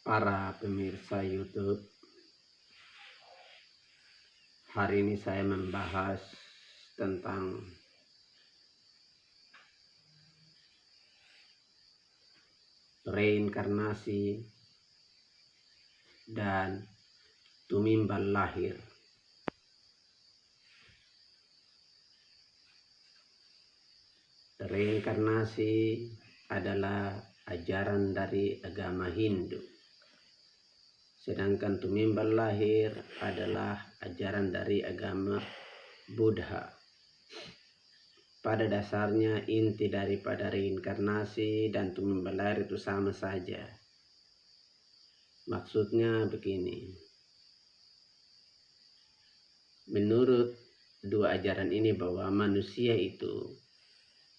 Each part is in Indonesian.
Para pemirsa YouTube, hari ini saya membahas tentang reinkarnasi dan tumimbal lahir. Reinkarnasi adalah ajaran dari agama Hindu, sedangkan tumimbal lahir adalah ajaran dari agama Buddha. Pada dasarnya inti daripada reinkarnasi dan tumimbal lahir itu sama saja. Maksudnya begini, menurut dua ajaran ini bahwa manusia itu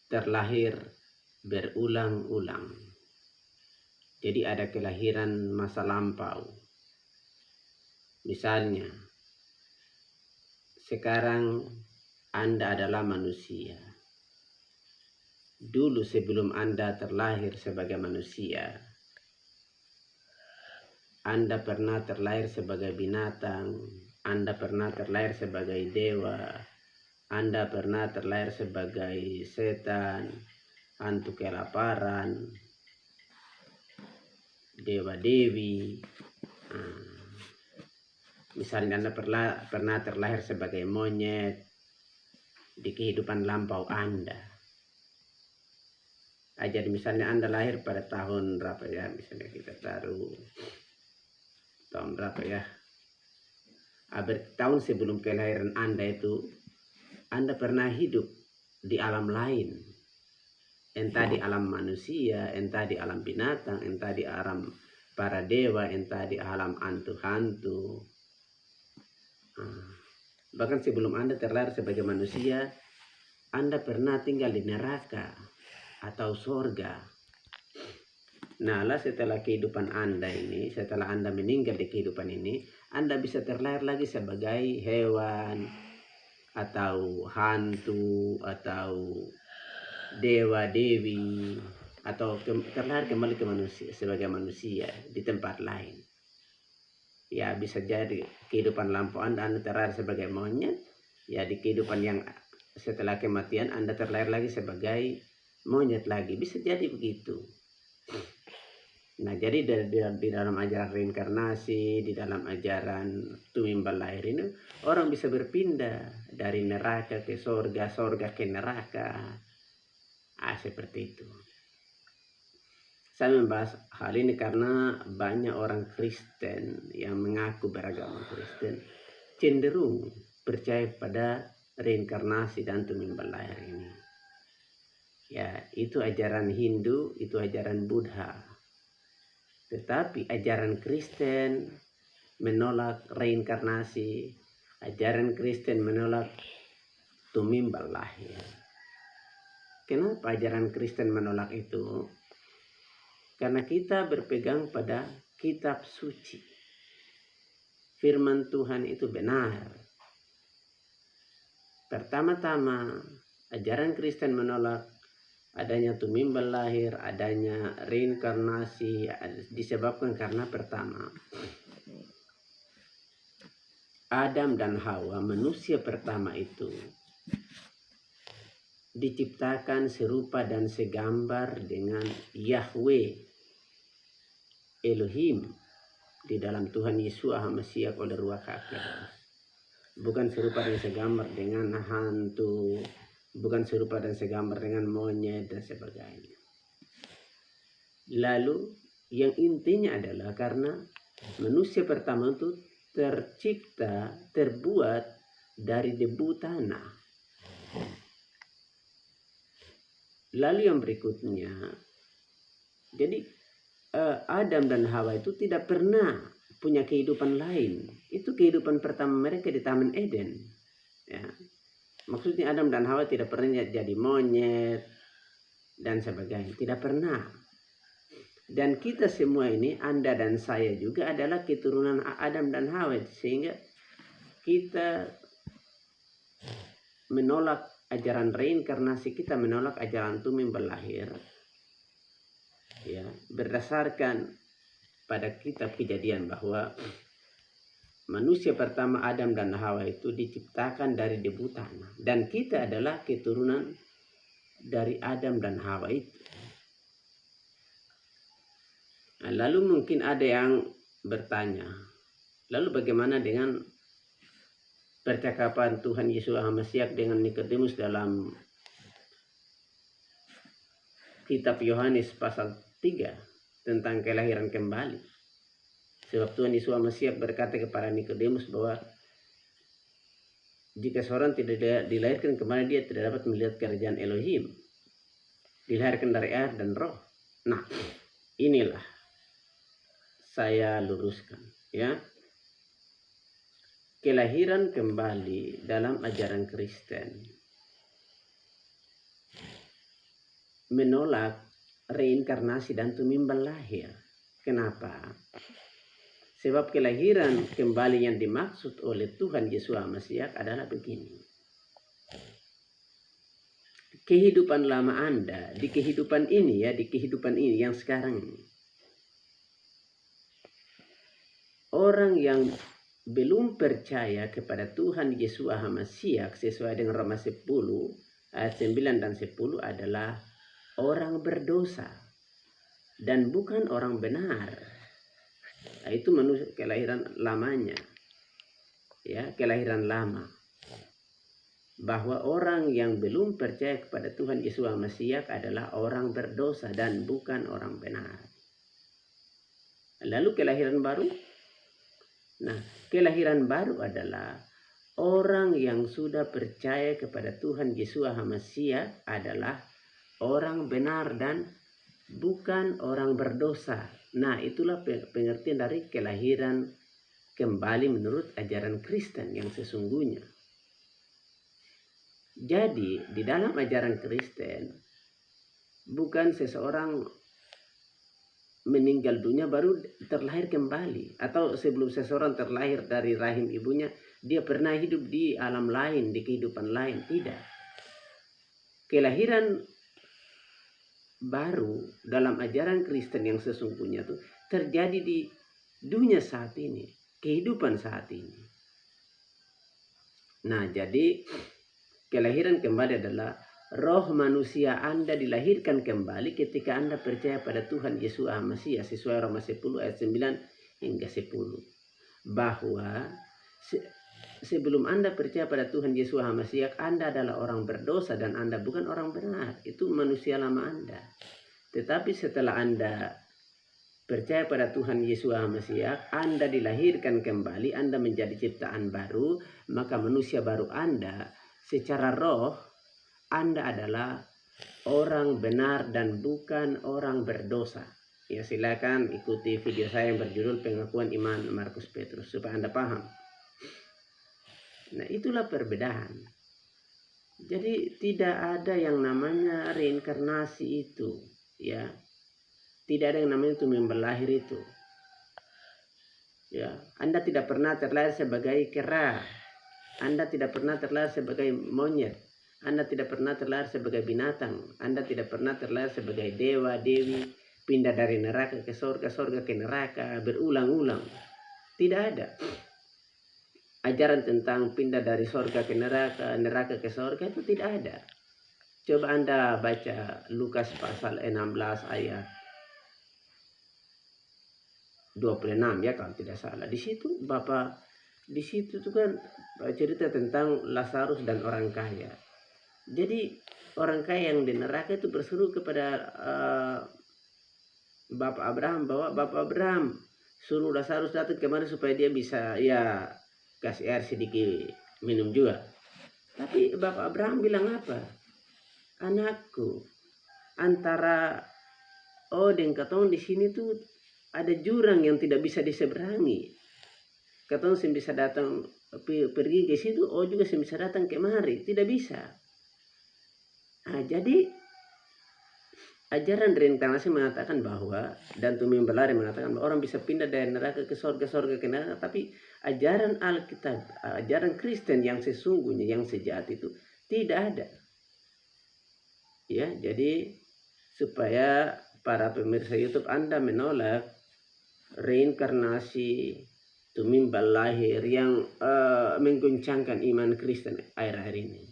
terlahir berulang-ulang. Jadi ada kelahiran masa lampau. Misalnya, sekarang Anda adalah manusia. Dulu sebelum Anda terlahir sebagai manusia, Anda pernah terlahir sebagai binatang, Anda pernah terlahir sebagai dewa, Anda pernah terlahir sebagai setan, hantu kelaparan, dewa-dewi. Misalnya Anda pernah terlahir sebagai monyet di kehidupan lampau Anda. Jadi misalnya Anda lahir pada tahun berapa ya, misalnya kita taruh tahun berapa ya, tahun sebelum kelahiran Anda itu Anda pernah hidup di alam lain, entah di alam manusia, entah di alam binatang, entah di alam para dewa, entah di alam hantu-hantu. Bahkan sebelum Anda terlahir sebagai manusia, Anda pernah tinggal di neraka atau surga. Nah, setelah kehidupan Anda ini, setelah Anda meninggal di kehidupan ini, Anda bisa terlahir lagi sebagai hewan, atau hantu, atau dewa-dewi, atau terlahir kembali ke manusia sebagai manusia di tempat lain. Ya, bisa jadi kehidupan lampau Anda terlahir sebagai monyet, ya di kehidupan yang setelah kematian Anda terlahir lagi sebagai monyet lagi, bisa jadi begitu. Nah, jadi di dalam ajaran reinkarnasi, di dalam ajaran tumimbal lahir ini, orang bisa berpindah dari neraka ke surga, surga ke neraka. Seperti itu. Saya membahas hal ini karena banyak orang Kristen yang mengaku beragama Kristen cenderung percaya pada reinkarnasi dan tumimbal lahir ini. Ya, itu ajaran Hindu, itu ajaran Buddha. Tetapi ajaran Kristen menolak reinkarnasi, ajaran Kristen menolak tumimbal lahir. Kenapa ajaran Kristen menolak itu? Karena kita berpegang pada kitab suci. Firman Tuhan itu benar. Pertama-tama, ajaran Kristen menolak adanya tumimbal lahir, adanya reinkarnasi, disebabkan karena pertama, Adam dan Hawa, manusia pertama itu, diciptakan serupa dan segambar dengan Yahweh, Elohim, di dalam Tuhan Yesus HaMashiach oleh Ruach HaQuds. Bukan serupa dan segambar dengan hantu, bukan serupa dan segambar dengan monyet dan sebagainya. Lalu yang intinya adalah karena manusia pertama itu terbuat dari debu tanah. Lalu yang berikutnya, jadi Adam dan Hawa itu tidak pernah punya kehidupan lain. Itu kehidupan pertama mereka di Taman Eden. Ya. Maksudnya Adam dan Hawa tidak pernah jadi monyet dan sebagainya. Tidak pernah. Dan kita semua ini, Anda dan saya juga adalah keturunan Adam dan Hawa. Sehingga kita menolak ajaran reinkarnasi, kita menolak ajaran tumimbal lahir. Ya, berdasarkan pada kitab Kejadian bahwa manusia pertama Adam dan Hawa itu diciptakan dari debu tanah, dan kita adalah keturunan dari Adam dan Hawa itu. Nah, lalu mungkin ada yang bertanya, lalu bagaimana dengan percakapan Tuhan Yesus Hamasiak dengan Nikodemus dalam kitab Yohanes pasal 3 tentang kelahiran kembali? Sebab Tuhan Yesus Hamasiak berkata kepada Nikodemus bahwa jika seorang tidak dilahirkan kembali, dia tidak dapat melihat kerajaan Elohim. Dilahirkan dari air dan roh. Nah, inilah saya luruskan, ya. Kelahiran kembali dalam ajaran Kristen menolak reinkarnasi dan tumimbal lahir. Kenapa? Sebab kelahiran kembali yang dimaksud oleh Tuhan Yesus Hamasiak adalah begini. Kehidupan lama Anda, di kehidupan ini ya, di kehidupan ini yang sekarang ini. Orang yang belum percaya kepada Tuhan Yesus Hamasiak sesuai dengan Roma 10 ayat 9 dan 10 adalah orang berdosa dan bukan orang benar. Nah, itu manusia kelahiran lamanya, ya, kelahiran lama. Bahwa orang yang belum percaya kepada Tuhan Yesus Hamasiak adalah orang berdosa dan bukan orang benar. Lalu kelahiran baru? Nah, kelahiran baru adalah orang yang sudah percaya kepada Tuhan Yesus Hamasiak adalah orang benar dan bukan orang berdosa. Nah, itulah pengertian dari kelahiran kembali menurut ajaran Kristen yang sesungguhnya. Jadi, di dalam ajaran Kristen, bukan seseorang meninggal dunia baru terlahir kembali. Atau sebelum seseorang terlahir dari rahim ibunya, dia pernah hidup di alam lain, di kehidupan lain. Tidak. Kelahiran baru dalam ajaran Kristen yang sesungguhnya itu terjadi di dunia saat ini, kehidupan saat ini. Nah, jadi kelahiran kembali adalah roh manusia Anda dilahirkan kembali ketika Anda percaya pada Tuhan Yesus Hamasiak sesuai Roma 10 ayat 9 hingga 10. Bahwa sebelum Anda percaya pada Tuhan Yesus Hamasiak, Anda adalah orang berdosa dan Anda bukan orang benar. Itu manusia lama Anda. Tetapi setelah Anda percaya pada Tuhan Yesus Hamasiak, Anda dilahirkan kembali, Anda menjadi ciptaan baru, maka manusia baru Anda secara roh, Anda adalah orang benar dan bukan orang berdosa. Ya, silakan ikuti video saya yang berjudul Pengakuan Iman Markus Petrus supaya Anda paham. Nah, itulah perbedaan. Jadi tidak ada yang namanya reinkarnasi itu, ya. Tidak ada yang namanya tumimbal lahir itu. Ya, Anda tidak pernah terlahir sebagai kera. Anda tidak pernah terlahir sebagai monyet. Anda tidak pernah terlahir sebagai binatang. Anda tidak pernah terlahir sebagai dewa, dewi, pindah dari neraka ke surga, surga ke neraka, berulang-ulang. Tidak ada. Ajaran tentang pindah dari surga ke neraka, neraka ke surga itu tidak ada. Coba Anda baca Lukas pasal 16 ayat 26 ya kalau tidak salah. Di situ di situ tuh kan cerita tentang Lazarus dan orang kaya. Jadi orang kaya yang di neraka itu berseru kepada Bapak Abraham bahwa Bapak Abraham suruh Lazarus datang kemari supaya dia bisa ya kasih air sedikit minum juga. Tapi Bapak Abraham bilang apa? Anakku, antara dan katong di sini tuh ada jurang yang tidak bisa diseberangi. Katong bisa datang pergi ke situ, juga bisa datang kemari, tidak bisa. Nah, jadi ajaran reinkarnasi mengatakan bahwa dan tumimbal lahir mengatakan bahwa orang bisa pindah dari neraka ke surga ke neraka, tapi ajaran Alkitab, ajaran Kristen yang sesungguhnya, yang sejati itu tidak ada. Ya, jadi supaya para pemirsa YouTube Anda menolak reinkarnasi, tumimbal lahir yang mengguncangkan iman Kristen akhir-akhir ini.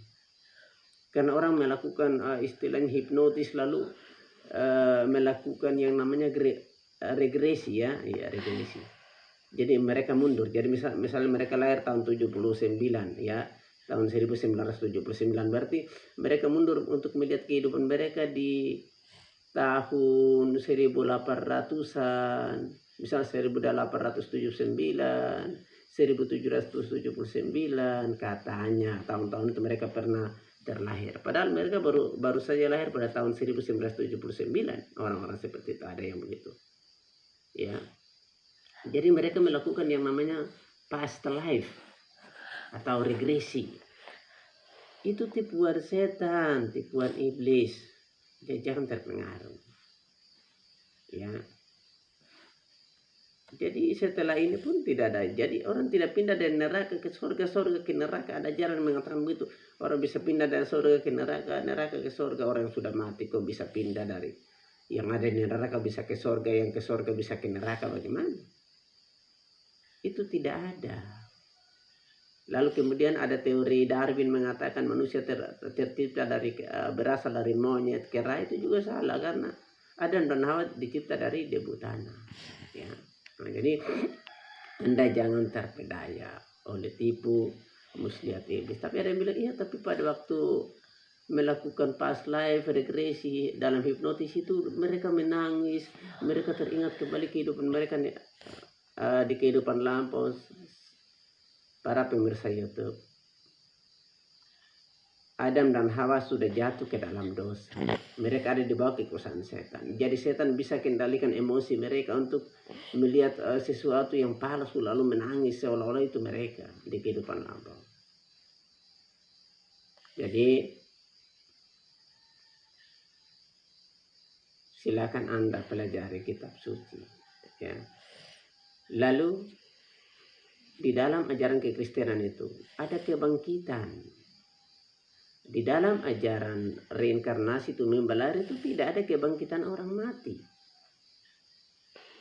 Karena orang melakukan istilahnya hipnotis, lalu melakukan yang namanya regresi ya, regresi. Jadi mereka mundur. Jadi misalnya mereka lahir tahun 79 ya, tahun 1979, berarti mereka mundur untuk melihat kehidupan mereka di tahun 1800-an, misalnya 1879, 1779 katanya tahun-tahun itu mereka pernah terlahir. Padahal mereka baru saja lahir pada tahun 1979. Orang-orang seperti itu ada yang begitu. Ya. Jadi mereka melakukan yang namanya past life atau regresi. Itu tipuan setan, tipuan iblis. Jadi jangan terpengaruh. Ya. Jadi setelah ini pun tidak ada. Jadi orang tidak pindah dari neraka ke surga, surga ke neraka. Ada jalan mengatakan begitu. Orang bisa pindah dari surga ke neraka, neraka ke surga. Orang yang sudah mati kok bisa pindah dari yang ada di neraka bisa ke surga, yang ke surga bisa ke neraka. Bagaimana? Itu tidak ada. Lalu kemudian ada teori Darwin mengatakan manusia tercipta dari berasal dari monyet kera. Itu juga salah, karena Adam dan Hawa dicipta dari debu tanah. Ya. Nah, jadi Anda jangan terpedaya oleh tipu muslihat iblis. Tapi ada yang bilang iya, tapi pada waktu melakukan past life regresi dalam hipnotis itu mereka menangis, mereka teringat kembali kehidupan mereka di kehidupan lampau. Para pemirsa YouTube, Adam dan Hawa sudah jatuh ke dalam dosa. Mereka ada di bawah kekuasaan setan. Jadi setan bisa kendalikan emosi mereka untuk melihat sesuatu yang palsu lalu menangis seolah-olah itu mereka di kehidupan lampau. Jadi silakan Anda pelajari kitab suci. Ya. Lalu di dalam ajaran kekristenan itu ada kebangkitan. Di dalam ajaran reinkarnasi tumimbal lahir itu tidak ada kebangkitan orang mati.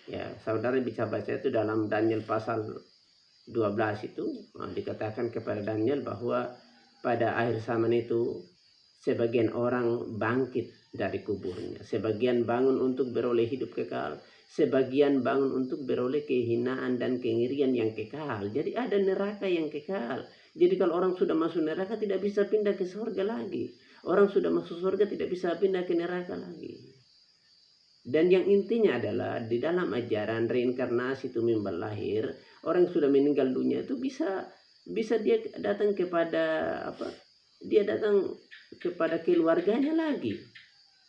Ya, saudara bisa baca itu dalam Daniel pasal 12 itu dikatakan kepada Daniel bahwa pada akhir zaman itu sebagian orang bangkit dari kuburnya, sebagian bangun untuk beroleh hidup kekal, sebagian bangun untuk beroleh kehinaan dan kengirian yang kekal. Jadi ada neraka yang kekal. Jadi kalau orang sudah masuk neraka tidak bisa pindah ke surga lagi. Orang sudah masuk surga tidak bisa pindah ke neraka lagi. Dan yang intinya adalah di dalam ajaran reinkarnasi tumimbal lahir, orang yang sudah meninggal dunia itu bisa dia datang kepada dia datang kepada keluarganya lagi.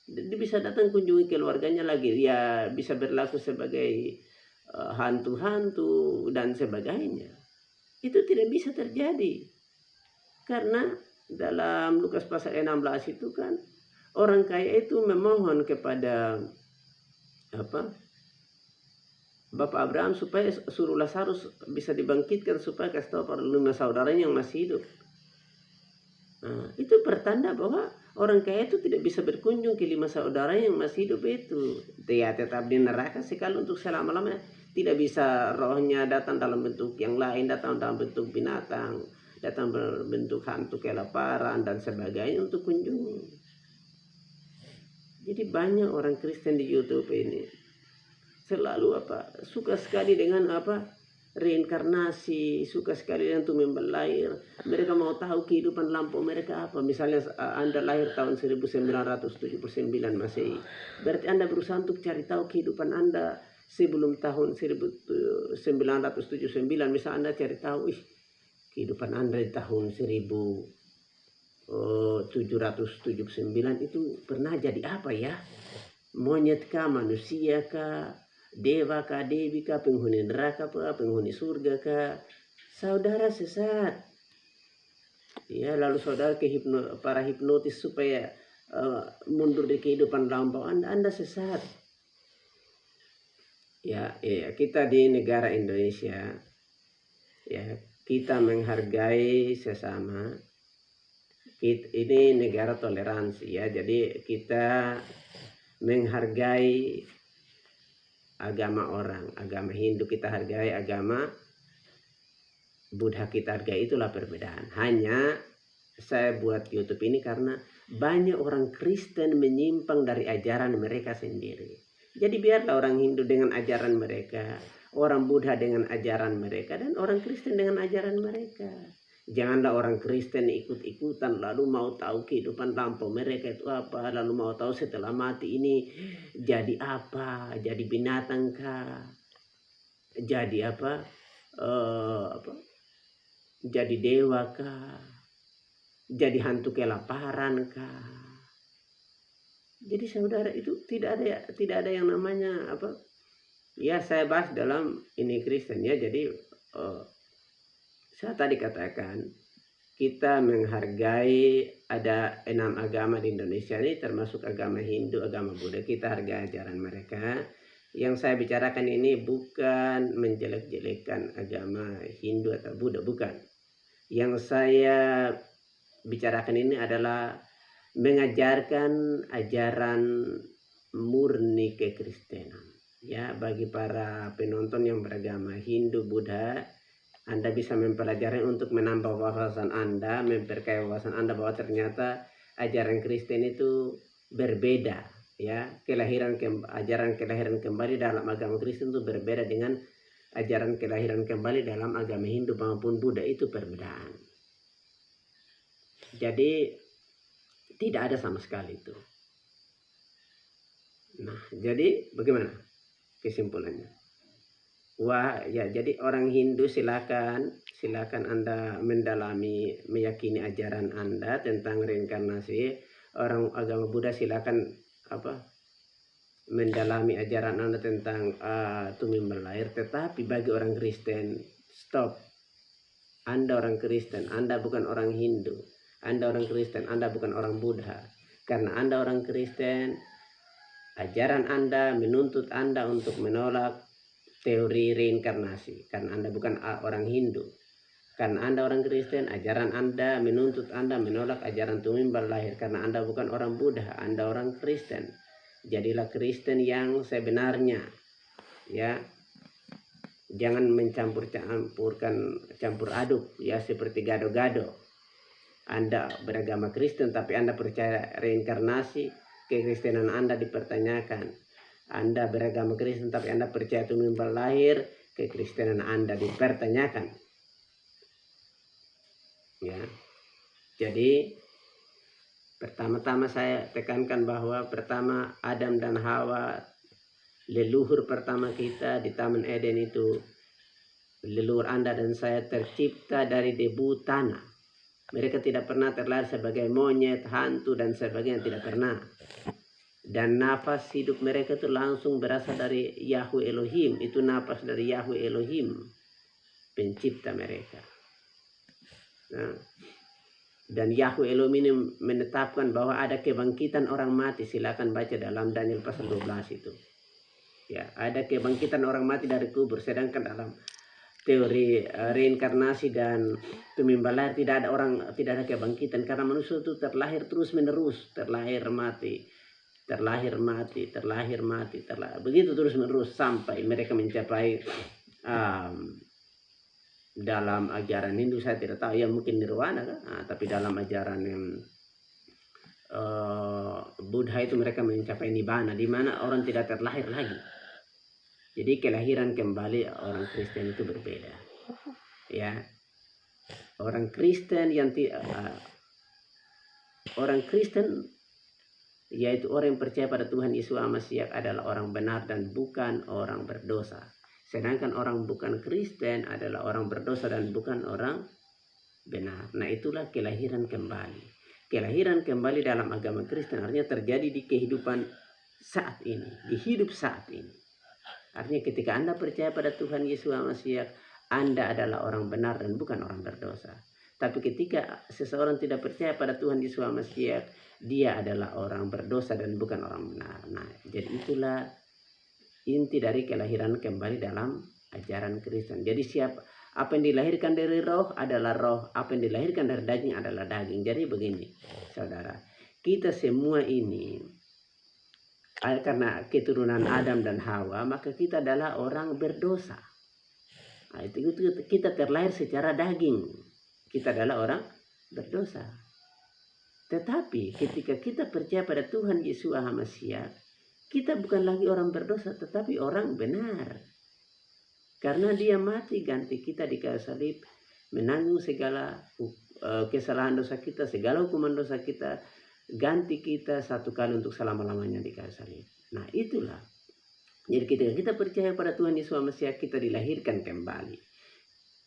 Dia bisa datang kunjungi keluarganya lagi. Dia bisa berlaku sebagai hantu-hantu dan sebagainya. Itu tidak bisa terjadi. Karena dalam Lukas pasal 16 itu kan orang kaya itu memohon kepada Bapak Abraham supaya suruh Lazarus bisa dibangkitkan supaya kasih tahu para 5 saudaranya yang masih hidup. Nah, itu pertanda bahwa orang kaya itu tidak bisa berkunjung ke 5 saudara yang masih hidup itu. Dia tetap di neraka sekali untuk selama-lamanya. Tidak bisa rohnya datang dalam bentuk yang lain, datang dalam bentuk binatang, datang berbentuk hantu kelaparan dan sebagainya untuk kunjung. Jadi banyak orang Kristen di YouTube ini selalu suka sekali dengan reinkarnasi, suka sekali dengan tumimbal lahir. Mereka mau tahu kehidupan lampau mereka apa. Misalnya Anda lahir tahun 1979 Masehi, berarti Anda berusaha untuk cari tahu kehidupan Anda sebelum tahun 1979. Misal Anda cari tahu kehidupan Anda di tahun 1779 itu pernah jadi apa ya? Monyet kah, manusia kah, dewa kah, dewi kah, penghuni neraka kah, penghuni surga kah? Saudara sesat. Ya, lalu saudara ke para hipnotis supaya mundur di kehidupan lampau. Anda sesat. Ya, kita di negara Indonesia, ya, kita menghargai sesama. Ini negara toleransi ya, jadi kita menghargai agama orang, agama Hindu kita hargai, agama Buddha kita hargai, itulah perbedaan. Hanya saya buat YouTube ini karena banyak orang Kristen menyimpang dari ajaran mereka sendiri. Jadi biarlah orang Hindu dengan ajaran mereka, orang Buddha dengan ajaran mereka, dan orang Kristen dengan ajaran mereka. Janganlah orang Kristen ikut-ikutan lalu mau tahu kehidupan lampau mereka itu apa, lalu mau tahu setelah mati ini jadi apa, jadi binatang kah, jadi apa, jadi dewa kah, jadi hantu kelaparan kah. Jadi saudara, itu tidak ada yang namanya apa. Ya saya bahas dalam ini Kristen ya. Jadi saya tadi katakan kita menghargai ada 6 agama di Indonesia ini, termasuk agama Hindu, agama Buddha. Kita hargai ajaran mereka. Yang saya bicarakan ini bukan menjelek-jelekan agama Hindu atau Buddha, bukan. Yang saya bicarakan ini adalah mengajarkan ajaran murni kekristenan. Ya, bagi para penonton yang beragama Hindu, Buddha, Anda bisa mempelajari untuk menambah wawasan Anda, memperkaya wawasan Anda bahwa ternyata ajaran Kristen itu berbeda. Ya, ajaran kelahiran kembali dalam agama Kristen itu berbeda dengan ajaran kelahiran kembali dalam agama Hindu maupun Buddha, itu perbedaan. Jadi tidak ada sama sekali itu. Nah, jadi bagaimana kesimpulannya? Wah, ya, jadi orang Hindu silakan Anda mendalami, meyakini ajaran Anda tentang reinkarnasi. Orang agama Buddha silakan mendalami ajaran Anda tentang tumimbal lahir. Tetapi bagi orang Kristen, stop. Anda orang Kristen, Anda bukan orang Hindu. Anda orang Kristen, Anda bukan orang Buddha. Karena Anda orang Kristen, ajaran Anda menuntut Anda untuk menolak teori reinkarnasi, karena Anda bukan orang Hindu. Karena Anda orang Kristen, ajaran Anda menuntut Anda menolak ajaran tumimbal lahir, karena Anda bukan orang Buddha, Anda orang Kristen. Jadilah Kristen yang sebenarnya, ya. Jangan campur aduk, ya, seperti gado-gado. Anda beragama Kristen tapi Anda percaya reinkarnasi, kekristenan Anda dipertanyakan. Anda beragama Kristen tapi Anda percaya tumimbal lahir, kekristenan Anda dipertanyakan. Ya. Jadi pertama-tama saya tekankan bahwa pertama Adam dan Hawa, leluhur pertama kita di Taman Eden itu, leluhur Anda dan saya tercipta dari debu tanah. Mereka tidak pernah terlahir sebagai monyet, hantu dan sebagainya, tidak pernah. Dan nafas hidup mereka itu langsung berasal dari Yahweh Elohim. Itu nafas dari Yahweh Elohim, pencipta mereka. Nah, dan Yahweh Elohim ini menetapkan bahwa ada kebangkitan orang mati. Silakan baca dalam Daniel pasal 12 itu. Ya, ada kebangkitan orang mati dari kubur. Sedangkan dalam teori reinkarnasi dan tumimbal lahir tidak ada kebangkitan, karena manusia itu terlahir terus menerus, terlahir mati, begitu terus menerus sampai mereka mencapai dalam ajaran Hindu saya tidak tahu, ya mungkin nirwana kan, tapi dalam ajaran Buddha itu mereka mencapai nibbana, di mana orang tidak terlahir lagi. Jadi kelahiran kembali orang Kristen itu berbeda. Ya, orang Kristen yaitu orang yang percaya pada Tuhan Yesus Masias adalah orang benar dan bukan orang berdosa. Sedangkan orang bukan Kristen adalah orang berdosa dan bukan orang benar. Nah, itulah kelahiran kembali. Kelahiran kembali dalam agama Kristen artinya terjadi di kehidupan saat ini, di hidup saat ini. Artinya ketika Anda percaya pada Tuhan Yesus Masias, Anda adalah orang benar dan bukan orang berdosa. Tapi ketika seseorang tidak percaya pada Tuhan Yesus Masias, dia adalah orang berdosa dan bukan orang benar. Nah, jadi itulah inti dari kelahiran kembali dalam ajaran Kristen. Jadi apa yang dilahirkan dari roh adalah roh, apa yang dilahirkan dari daging adalah daging. Jadi begini, saudara, kita semua ini karena keturunan Adam dan Hawa, maka kita adalah orang berdosa. Nah, itu kita terlahir secara daging. Kita adalah orang berdosa. Tetapi ketika kita percaya pada Tuhan Yesus Hamasiah, kita bukan lagi orang berdosa, tetapi orang benar. Karena dia mati ganti kita di kayu salib, menanggung segala kesalahan dosa kita, segala hukuman dosa kita, ganti kita satu kali untuk selama-lamanya di kayu salib. Nah itulah. Jadi ketika kita percaya pada Tuhan Yesus Mesias, kita dilahirkan kembali.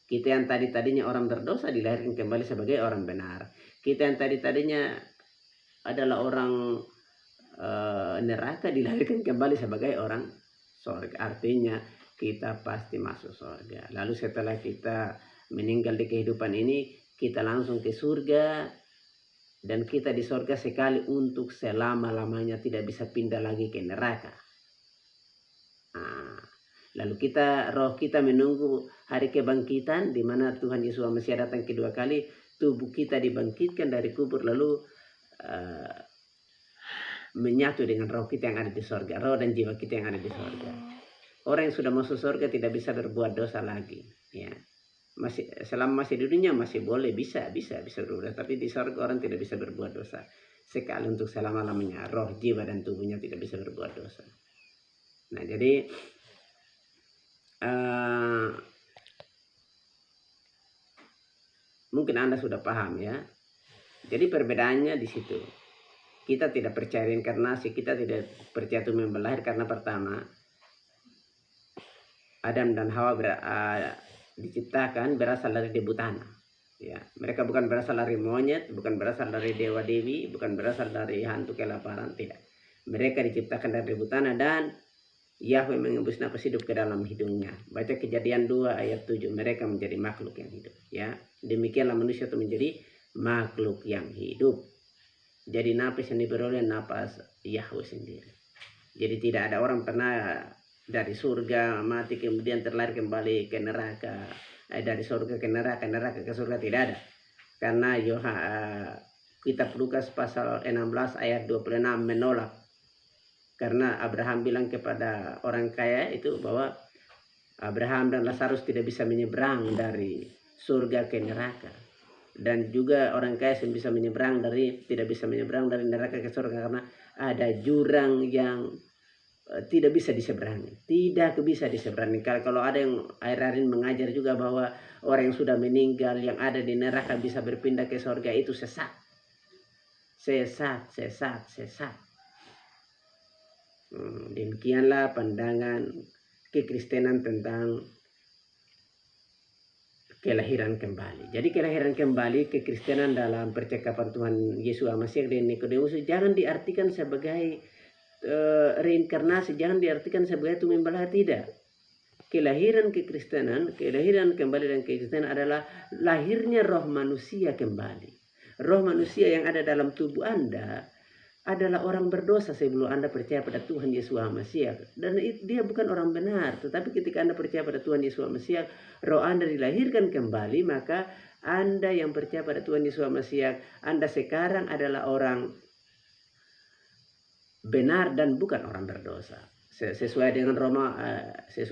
Kita yang tadinya orang berdosa dilahirkan kembali sebagai orang benar. Kita yang tadinya adalah orang neraka dilahirkan kembali sebagai orang surga. Artinya kita pasti masuk surga. Lalu setelah kita meninggal di kehidupan ini, kita langsung ke surga. Dan kita di surga sekali untuk selama-lamanya, tidak bisa pindah lagi ke neraka. Nah, lalu roh kita menunggu hari kebangkitan, di mana Tuhan Yesus Mesias datang kedua kali. Tubuh kita dibangkitkan dari kubur, lalu menyatu dengan roh kita yang ada di surga, roh dan jiwa kita yang ada di surga. Orang yang sudah masuk surga tidak bisa berbuat dosa lagi, ya. Selama masih di dunia masih boleh bisa berbuat, tapi di surga orang tidak bisa berbuat dosa sekali untuk selama-lamanya. Roh, jiwa dan tubuhnya tidak bisa berbuat dosa. Nah, jadi mungkin Anda sudah paham ya. Jadi perbedaannya di situ. Kita tidak percaya reinkarnasi, kita tidak percaya Tuhan berlahir karena pertama Adam dan Hawa diciptakan berasal dari debu tanah. Ya, mereka bukan berasal dari monyet, bukan berasal dari dewa dewi, bukan berasal dari hantu kelaparan, tidak. Mereka diciptakan dari debu tanah dan Yahweh mengembus nafas hidup ke dalam hidungnya. Baca Kejadian 2 ayat 7, mereka menjadi makhluk yang hidup. Ya, demikianlah manusia itu menjadi makhluk yang hidup. Jadi nafas yang diperoleh nafas Yahweh sendiri. Jadi tidak ada orang pernah dari surga mati kemudian terlahir kembali ke neraka, dari surga ke neraka, neraka ke surga, tidak ada. Karena kitab Lukas pasal 16 ayat 26 menolak. Karena Abraham bilang kepada orang kaya itu bahwa Abraham dan Lazarus tidak bisa menyeberang dari surga ke neraka. Dan juga orang kaya tidak bisa menyeberang dari neraka ke surga karena ada jurang yang tidak bisa diseberangi, tidak bisa diseberangi. Kalau ada yang akhir-akhir mengajar juga bahwa orang yang sudah meninggal yang ada di neraka bisa berpindah ke surga, itu sesat. Demikianlah pandangan kekristenan tentang kelahiran kembali. Jadi kelahiran kembali kekristenan dalam percakapan Tuhan Yesus Mesias dan Nikodemus jangan diartikan sebagai reinkarnasi, jangan diartikan sebagai Tuhan berlahir, tidak. Kelahiran kekristenan, kelahiran kembali dan kekristenan adalah lahirnya roh manusia kembali. Roh manusia yang ada dalam tubuh Anda adalah orang berdosa sebelum Anda percaya pada Tuhan Yesus Mesias. Dan dia bukan orang benar. Tetapi ketika Anda percaya pada Tuhan Yesus Mesias, roh Anda dilahirkan kembali, maka Anda yang percaya pada Tuhan Yesus Mesias, Anda sekarang adalah orang benar dan bukan orang berdosa. Sesuai dengan Roma 10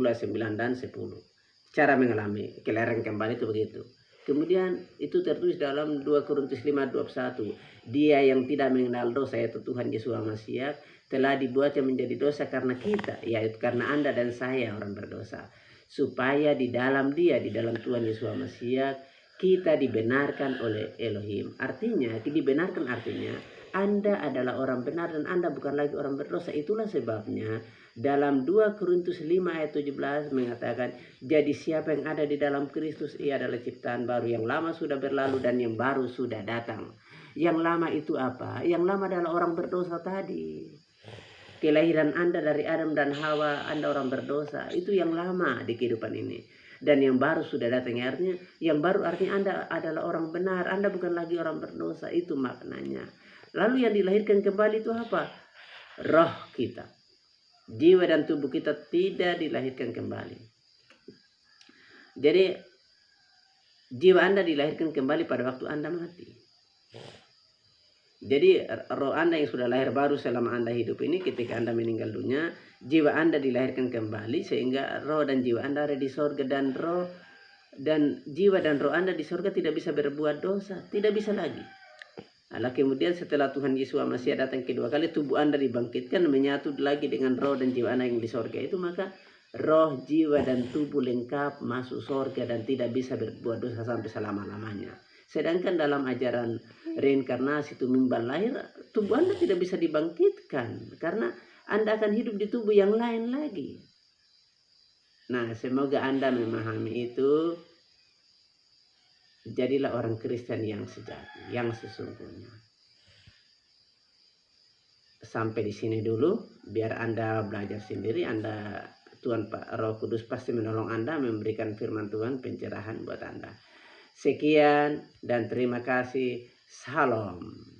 ayat 9 dan 10. Cara mengalami kelahiran kembali itu begitu. Kemudian itu tertulis dalam 2 Korintus 5:21. Dia yang tidak mengenal dosa, yaitu Tuhan Yesus Mesias, telah dibuatnya menjadi dosa karena kita, yaitu karena Anda dan saya orang berdosa, supaya di dalam Dia, di dalam Tuhan Yesus Mesias, kita dibenarkan oleh Elohim. Artinya, dibenarkan artinya Anda adalah orang benar dan Anda bukan lagi orang berdosa. Itulah sebabnya dalam 2 Korintus 5 ayat 17 mengatakan, jadi siapa yang ada di dalam Kristus, ia adalah ciptaan baru, yang lama sudah berlalu dan yang baru sudah datang. Yang lama itu apa? Yang lama adalah orang berdosa tadi. Kelahiran Anda dari Adam dan Hawa, Anda orang berdosa. Itu yang lama di kehidupan ini. Dan yang baru sudah datang, artinya yang baru artinya Anda adalah orang benar. Anda bukan lagi orang berdosa. Itu maknanya. Lalu yang dilahirkan kembali itu apa? Roh kita. Jiwa dan tubuh kita tidak dilahirkan kembali. Jadi jiwa Anda dilahirkan kembali pada waktu Anda mati. Jadi roh Anda yang sudah lahir baru selama Anda hidup ini, ketika Anda meninggal dunia, jiwa Anda dilahirkan kembali sehingga roh dan jiwa Anda ada di sorga, dan roh dan jiwa dan roh Anda di sorga tidak bisa berbuat dosa, tidak bisa lagi. Lalu kemudian setelah Tuhan Yesus Masihi datang kedua kali, tubuh Anda dibangkitkan menyatu lagi dengan roh dan jiwa Anda yang di sorga itu, maka roh, jiwa, dan tubuh lengkap masuk sorga dan tidak bisa berbuat dosa sampai selama-lamanya. Sedangkan dalam ajaran reinkarnasi tumimbal lahir, tubuh Anda tidak bisa dibangkitkan karena Anda akan hidup di tubuh yang lain lagi. Nah, semoga Anda memahami itu. Jadilah orang Kristen yang sejati, yang sesungguhnya. Sampai di sini dulu, biar Anda belajar sendiri. Tuhan Roh Kudus pasti menolong Anda, memberikan firman Tuhan, pencerahan buat Anda. Sekian dan terima kasih. Salam.